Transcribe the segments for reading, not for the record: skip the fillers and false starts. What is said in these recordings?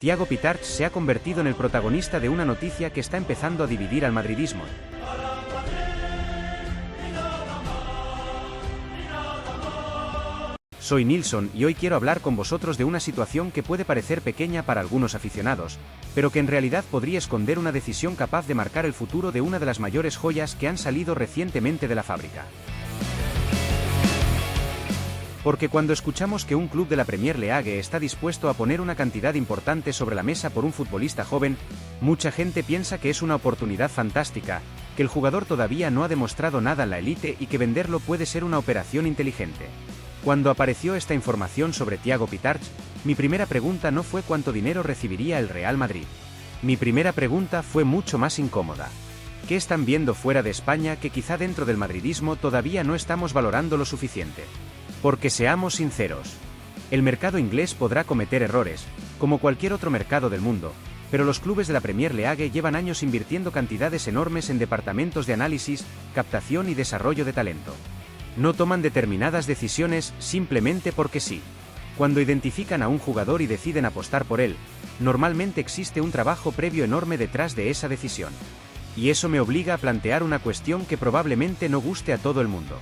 Thiago Pitarch se ha convertido en el protagonista de una noticia que está empezando a dividir al madridismo. Soy Nilsson y hoy quiero hablar con vosotros de una situación que puede parecer pequeña para algunos aficionados, pero que en realidad podría esconder una decisión capaz de marcar el futuro de una de las mayores joyas que han salido recientemente de la fábrica. Porque cuando escuchamos que un club de la Premier League está dispuesto a poner una cantidad importante sobre la mesa por un futbolista joven, mucha gente piensa que es una oportunidad fantástica, que el jugador todavía no ha demostrado nada en la élite y que venderlo puede ser una operación inteligente. Cuando apareció esta información sobre Thiago Pitarch, mi primera pregunta no fue cuánto dinero recibiría el Real Madrid. Mi primera pregunta fue mucho más incómoda. ¿Qué están viendo fuera de España que quizá dentro del madridismo todavía no estamos valorando lo suficiente? Porque seamos sinceros, el mercado inglés podrá cometer errores, como cualquier otro mercado del mundo, pero los clubes de la Premier League llevan años invirtiendo cantidades enormes en departamentos de análisis, captación y desarrollo de talento. No toman determinadas decisiones simplemente porque sí. Cuando identifican a un jugador y deciden apostar por él, normalmente existe un trabajo previo enorme detrás de esa decisión. Y eso me obliga a plantear una cuestión que probablemente no guste a todo el mundo.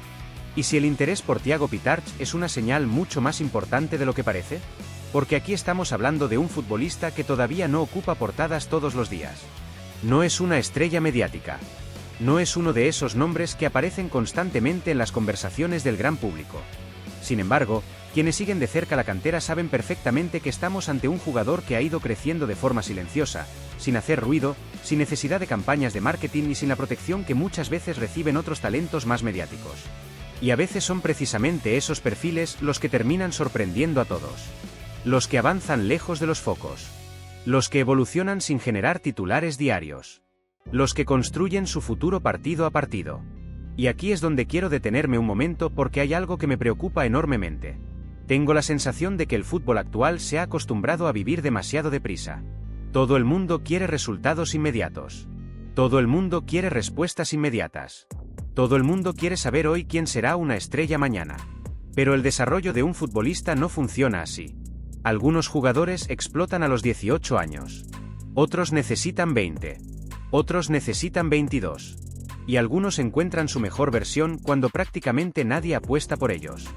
¿Y si el interés por Thiago Pitarch es una señal mucho más importante de lo que parece? Porque aquí estamos hablando de un futbolista que todavía no ocupa portadas todos los días. No es una estrella mediática. No es uno de esos nombres que aparecen constantemente en las conversaciones del gran público. Sin embargo, quienes siguen de cerca la cantera saben perfectamente que estamos ante un jugador que ha ido creciendo de forma silenciosa, sin hacer ruido, sin necesidad de campañas de marketing y sin la protección que muchas veces reciben otros talentos más mediáticos. Y a veces son precisamente esos perfiles los que terminan sorprendiendo a todos. Los que avanzan lejos de los focos. Los que evolucionan sin generar titulares diarios. Los que construyen su futuro partido a partido. Y aquí es donde quiero detenerme un momento porque hay algo que me preocupa enormemente. Tengo la sensación de que el fútbol actual se ha acostumbrado a vivir demasiado deprisa. Todo el mundo quiere resultados inmediatos. Todo el mundo quiere respuestas inmediatas. Todo el mundo quiere saber hoy quién será una estrella mañana. Pero el desarrollo de un futbolista no funciona así. Algunos jugadores explotan a los 18 años. Otros necesitan 20. Otros necesitan 22. Y algunos encuentran su mejor versión cuando prácticamente nadie apuesta por ellos.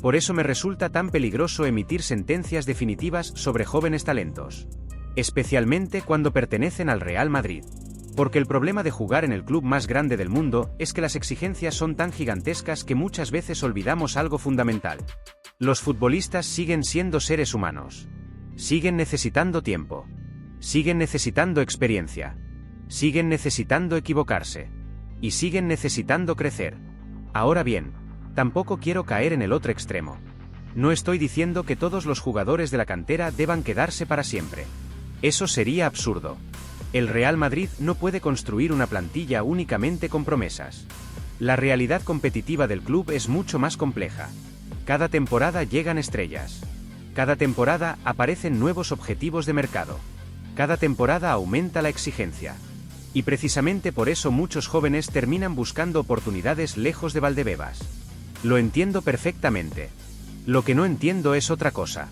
Por eso me resulta tan peligroso emitir sentencias definitivas sobre jóvenes talentos. Especialmente cuando pertenecen al Real Madrid. Porque el problema de jugar en el club más grande del mundo es que las exigencias son tan gigantescas que muchas veces olvidamos algo fundamental. Los futbolistas siguen siendo seres humanos. Siguen necesitando tiempo. Siguen necesitando experiencia. Siguen necesitando equivocarse. Y siguen necesitando crecer. Ahora bien, tampoco quiero caer en el otro extremo. No estoy diciendo que todos los jugadores de la cantera deban quedarse para siempre. Eso sería absurdo. El Real Madrid no puede construir una plantilla únicamente con promesas. La realidad competitiva del club es mucho más compleja. Cada temporada llegan estrellas. Cada temporada aparecen nuevos objetivos de mercado. Cada temporada aumenta la exigencia. Y precisamente por eso muchos jóvenes terminan buscando oportunidades lejos de Valdebebas. Lo entiendo perfectamente. Lo que no entiendo es otra cosa.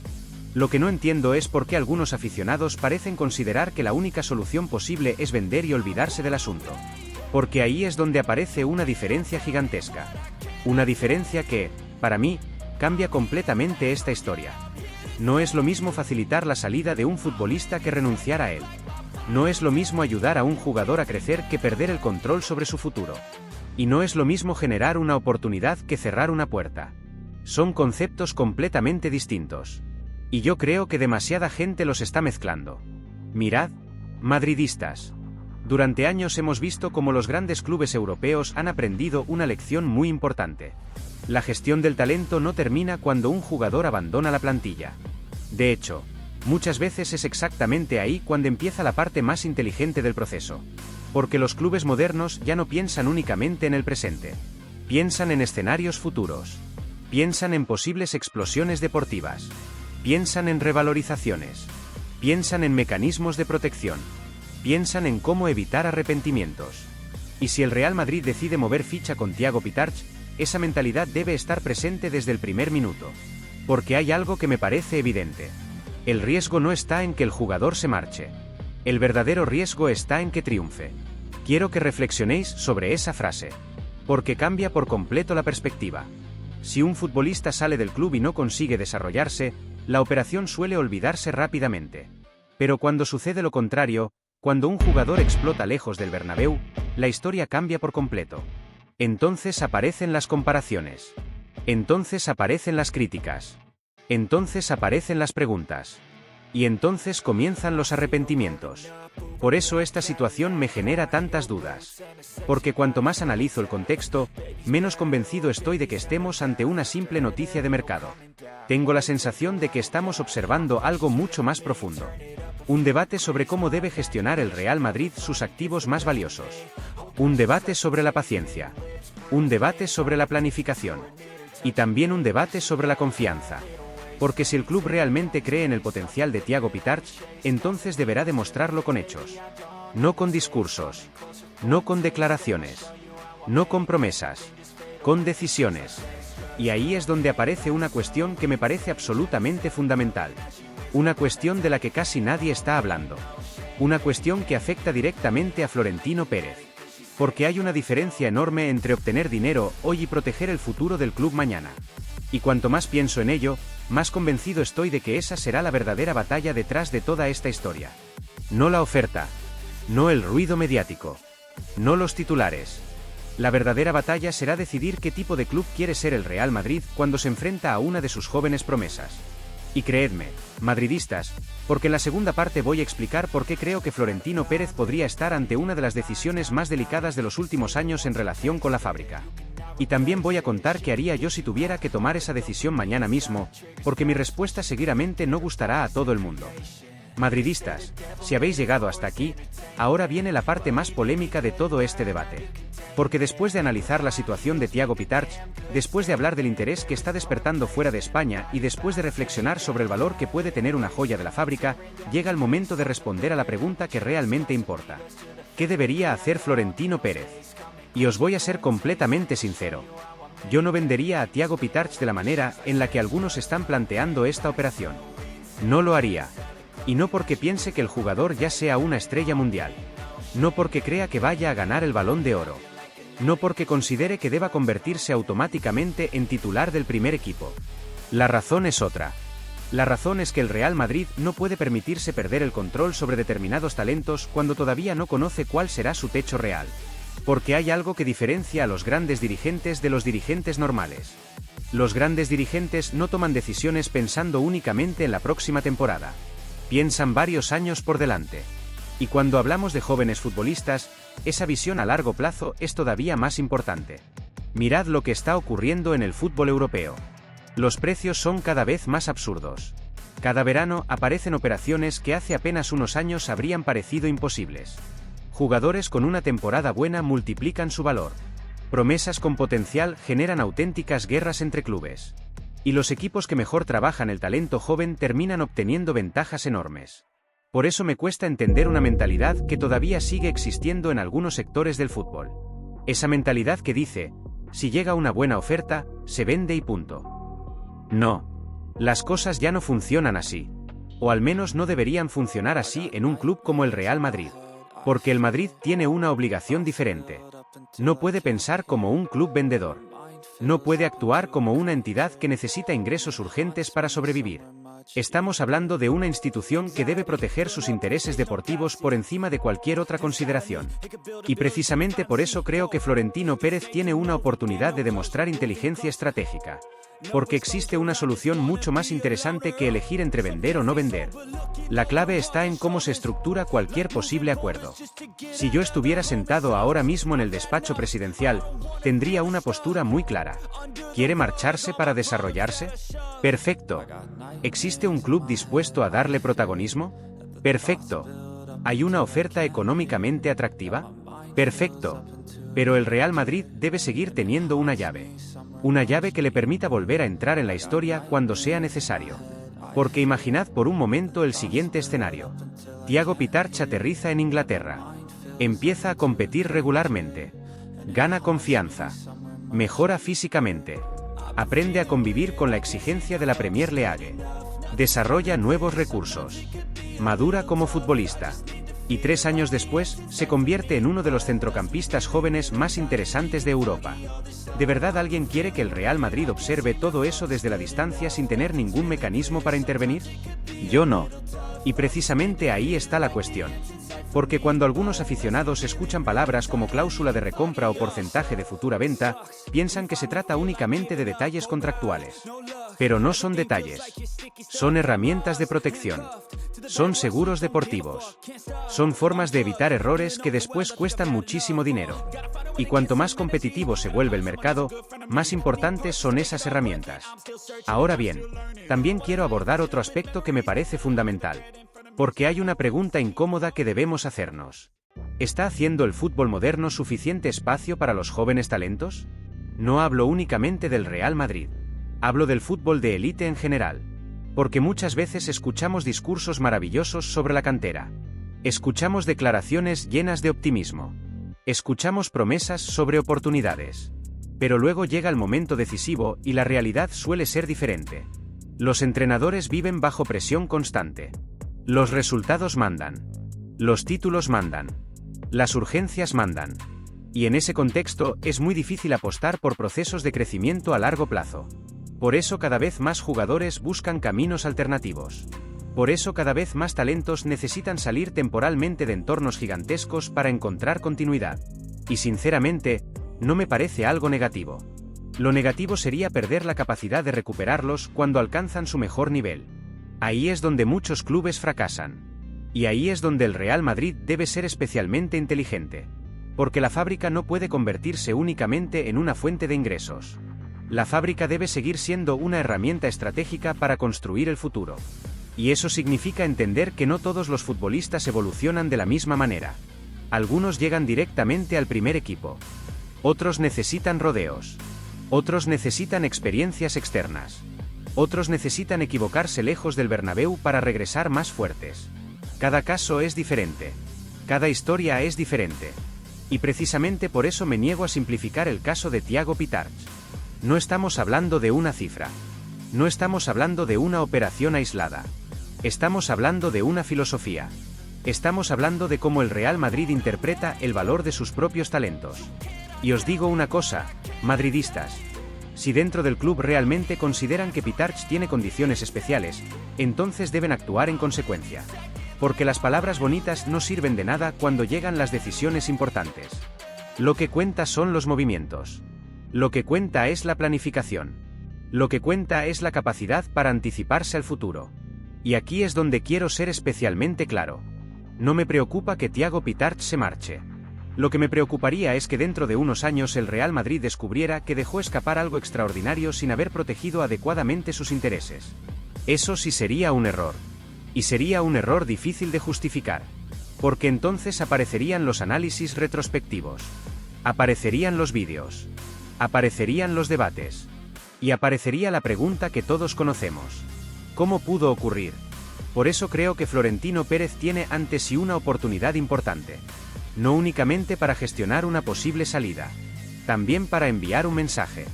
Lo que no entiendo es por qué algunos aficionados parecen considerar que la única solución posible es vender y olvidarse del asunto. Porque ahí es donde aparece una diferencia gigantesca. Una diferencia que, para mí, cambia completamente esta historia. No es lo mismo facilitar la salida de un futbolista que renunciar a él. No es lo mismo ayudar a un jugador a crecer que perder el control sobre su futuro. Y no es lo mismo generar una oportunidad que cerrar una puerta. Son conceptos completamente distintos. Y yo creo que demasiada gente los está mezclando. Mirad, madridistas. Durante años hemos visto cómo los grandes clubes europeos han aprendido una lección muy importante. La gestión del talento no termina cuando un jugador abandona la plantilla. De hecho, muchas veces es exactamente ahí cuando empieza la parte más inteligente del proceso. Porque los clubes modernos ya no piensan únicamente en el presente. Piensan en escenarios futuros. Piensan en posibles explosiones deportivas. Piensan en revalorizaciones. Piensan en mecanismos de protección. Piensan en cómo evitar arrepentimientos. Y si el Real Madrid decide mover ficha con Thiago Pitarch, esa mentalidad debe estar presente desde el primer minuto. Porque hay algo que me parece evidente. El riesgo no está en que el jugador se marche. El verdadero riesgo está en que triunfe. Quiero que reflexionéis sobre esa frase. Porque cambia por completo la perspectiva. Si un futbolista sale del club y no consigue desarrollarse, la operación suele olvidarse rápidamente. Pero cuando sucede lo contrario, cuando un jugador explota lejos del Bernabéu, la historia cambia por completo. Entonces aparecen las comparaciones. Entonces aparecen las críticas. Entonces aparecen las preguntas. Y entonces comienzan los arrepentimientos. Por eso esta situación me genera tantas dudas. Porque cuanto más analizo el contexto, menos convencido estoy de que estemos ante una simple noticia de mercado. Tengo la sensación de que estamos observando algo mucho más profundo. Un debate sobre cómo debe gestionar el Real Madrid sus activos más valiosos. Un debate sobre la paciencia. Un debate sobre la planificación. Y también un debate sobre la confianza. Porque si el club realmente cree en el potencial de Thiago Pitarch, entonces deberá demostrarlo con hechos. No con discursos. No con declaraciones. No con promesas. Con decisiones. Y ahí es donde aparece una cuestión que me parece absolutamente fundamental. Una cuestión de la que casi nadie está hablando. Una cuestión que afecta directamente a Florentino Pérez. Porque hay una diferencia enorme entre obtener dinero hoy y proteger el futuro del club mañana. Y cuanto más pienso en ello, más convencido estoy de que esa será la verdadera batalla detrás de toda esta historia. No la oferta. No el ruido mediático. No los titulares. La verdadera batalla será decidir qué tipo de club quiere ser el Real Madrid cuando se enfrenta a una de sus jóvenes promesas. Y creedme, madridistas, porque en la segunda parte voy a explicar por qué creo que Florentino Pérez podría estar ante una de las decisiones más delicadas de los últimos años en relación con la fábrica. Y también voy a contar qué haría yo si tuviera que tomar esa decisión mañana mismo, porque mi respuesta seguramente no gustará a todo el mundo. Madridistas, si habéis llegado hasta aquí, ahora viene la parte más polémica de todo este debate. Porque después de analizar la situación de Thiago Pitarch, después de hablar del interés que está despertando fuera de España y después de reflexionar sobre el valor que puede tener una joya de la fábrica, llega el momento de responder a la pregunta que realmente importa. ¿Qué debería hacer Florentino Pérez? Y os voy a ser completamente sincero. Yo no vendería a Thiago Pitarch de la manera en la que algunos están planteando esta operación. No lo haría. Y no porque piense que el jugador ya sea una estrella mundial. No porque crea que vaya a ganar el Balón de Oro. No porque considere que deba convertirse automáticamente en titular del primer equipo. La razón es otra. La razón es que el Real Madrid no puede permitirse perder el control sobre determinados talentos cuando todavía no conoce cuál será su techo real. Porque hay algo que diferencia a los grandes dirigentes de los dirigentes normales. Los grandes dirigentes no toman decisiones pensando únicamente en la próxima temporada. Piensan varios años por delante. Y cuando hablamos de jóvenes futbolistas, esa visión a largo plazo es todavía más importante. Mirad lo que está ocurriendo en el fútbol europeo. Los precios son cada vez más absurdos. Cada verano aparecen operaciones que hace apenas unos años habrían parecido imposibles. Jugadores con una temporada buena multiplican su valor. Promesas con potencial generan auténticas guerras entre clubes. Y los equipos que mejor trabajan el talento joven terminan obteniendo ventajas enormes. Por eso me cuesta entender una mentalidad que todavía sigue existiendo en algunos sectores del fútbol. Esa mentalidad que dice, si llega una buena oferta, se vende y punto. No. Las cosas ya no funcionan así. O al menos no deberían funcionar así en un club como el Real Madrid. Porque el Madrid tiene una obligación diferente. No puede pensar como un club vendedor. No puede actuar como una entidad que necesita ingresos urgentes para sobrevivir. Estamos hablando de una institución que debe proteger sus intereses deportivos por encima de cualquier otra consideración. Y precisamente por eso creo que Florentino Pérez tiene una oportunidad de demostrar inteligencia estratégica. Porque existe una solución mucho más interesante que elegir entre vender o no vender. La clave está en cómo se estructura cualquier posible acuerdo. Si yo estuviera sentado ahora mismo en el despacho presidencial, tendría una postura muy clara. ¿Quiere marcharse para desarrollarse? Perfecto. ¿Existe un club dispuesto a darle protagonismo? Perfecto. ¿Hay una oferta económicamente atractiva? Perfecto. Pero el Real Madrid debe seguir teniendo una llave. Una llave que le permita volver a entrar en la historia cuando sea necesario. Porque imaginad por un momento el siguiente escenario. Thiago Pitarch aterriza en Inglaterra. Empieza a competir regularmente. Gana confianza. Mejora físicamente. Aprende a convivir con la exigencia de la Premier League. Desarrolla nuevos recursos. Madura como futbolista. Y 3 años después, se convierte en uno de los centrocampistas jóvenes más interesantes de Europa. ¿De verdad alguien quiere que el Real Madrid observe todo eso desde la distancia sin tener ningún mecanismo para intervenir? Yo no. Y precisamente ahí está la cuestión. Porque cuando algunos aficionados escuchan palabras como cláusula de recompra o porcentaje de futura venta, piensan que se trata únicamente de detalles contractuales. Pero no son detalles. Son herramientas de protección. Son seguros deportivos. Son formas de evitar errores que después cuestan muchísimo dinero. Y cuanto más competitivo se vuelve el mercado, más importantes son esas herramientas. Ahora bien, también quiero abordar otro aspecto que me parece fundamental. Porque hay una pregunta incómoda que debemos hacernos. ¿Está haciendo el fútbol moderno suficiente espacio para los jóvenes talentos? No hablo únicamente del Real Madrid. Hablo del fútbol de élite en general. Porque muchas veces escuchamos discursos maravillosos sobre la cantera. Escuchamos declaraciones llenas de optimismo. Escuchamos promesas sobre oportunidades. Pero luego llega el momento decisivo y la realidad suele ser diferente. Los entrenadores viven bajo presión constante. Los resultados mandan. Los títulos mandan. Las urgencias mandan. Y en ese contexto es muy difícil apostar por procesos de crecimiento a largo plazo. Por eso cada vez más jugadores buscan caminos alternativos. Por eso cada vez más talentos necesitan salir temporalmente de entornos gigantescos para encontrar continuidad. Y sinceramente, no me parece algo negativo. Lo negativo sería perder la capacidad de recuperarlos cuando alcanzan su mejor nivel. Ahí es donde muchos clubes fracasan. Y ahí es donde el Real Madrid debe ser especialmente inteligente. Porque la fábrica no puede convertirse únicamente en una fuente de ingresos. La fábrica debe seguir siendo una herramienta estratégica para construir el futuro. Y eso significa entender que no todos los futbolistas evolucionan de la misma manera. Algunos llegan directamente al primer equipo. Otros necesitan rodeos. Otros necesitan experiencias externas. Otros necesitan equivocarse lejos del Bernabéu para regresar más fuertes. Cada caso es diferente. Cada historia es diferente. Y precisamente por eso me niego a simplificar el caso de Thiago Pitarch. No estamos hablando de una cifra. No estamos hablando de una operación aislada. Estamos hablando de una filosofía. Estamos hablando de cómo el Real Madrid interpreta el valor de sus propios talentos. Y os digo una cosa, madridistas. Si dentro del club realmente consideran que Pitarch tiene condiciones especiales, entonces deben actuar en consecuencia. Porque las palabras bonitas no sirven de nada cuando llegan las decisiones importantes. Lo que cuenta son los movimientos. Lo que cuenta es la planificación. Lo que cuenta es la capacidad para anticiparse al futuro. Y aquí es donde quiero ser especialmente claro. No me preocupa que Thiago Pitarch se marche. Lo que me preocuparía es que dentro de unos años el Real Madrid descubriera que dejó escapar algo extraordinario sin haber protegido adecuadamente sus intereses. Eso sí sería un error. Y sería un error difícil de justificar. Porque entonces aparecerían los análisis retrospectivos. Aparecerían los vídeos. Aparecerían los debates. Y aparecería la pregunta que todos conocemos. ¿Cómo pudo ocurrir? Por eso creo que Florentino Pérez tiene ante sí una oportunidad importante. No únicamente para gestionar una posible salida. También para enviar un mensaje.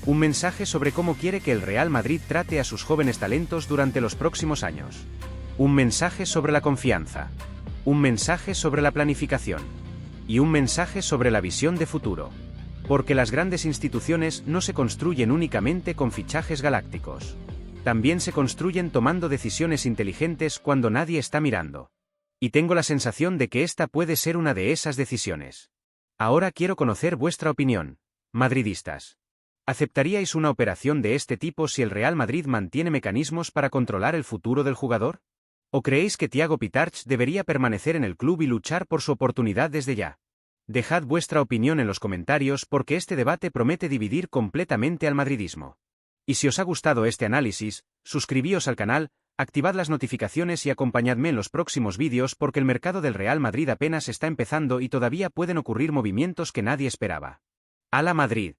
Un mensaje sobre cómo quiere que el Real Madrid trate a sus jóvenes talentos durante los próximos años. Un mensaje sobre la confianza. Un mensaje sobre la planificación. Y un mensaje sobre la visión de futuro. Porque las grandes instituciones no se construyen únicamente con fichajes galácticos. También se construyen tomando decisiones inteligentes cuando nadie está mirando. Y tengo la sensación de que esta puede ser una de esas decisiones. Ahora quiero conocer vuestra opinión, madridistas. ¿Aceptaríais una operación de este tipo si el Real Madrid mantiene mecanismos para controlar el futuro del jugador? ¿O creéis que Thiago Pitarch debería permanecer en el club y luchar por su oportunidad desde ya? Dejad vuestra opinión en los comentarios porque este debate promete dividir completamente al madridismo. Y si os ha gustado este análisis, suscribíos al canal, activad las notificaciones y acompañadme en los próximos vídeos porque el mercado del Real Madrid apenas está empezando y todavía pueden ocurrir movimientos que nadie esperaba. ¡Hala Madrid!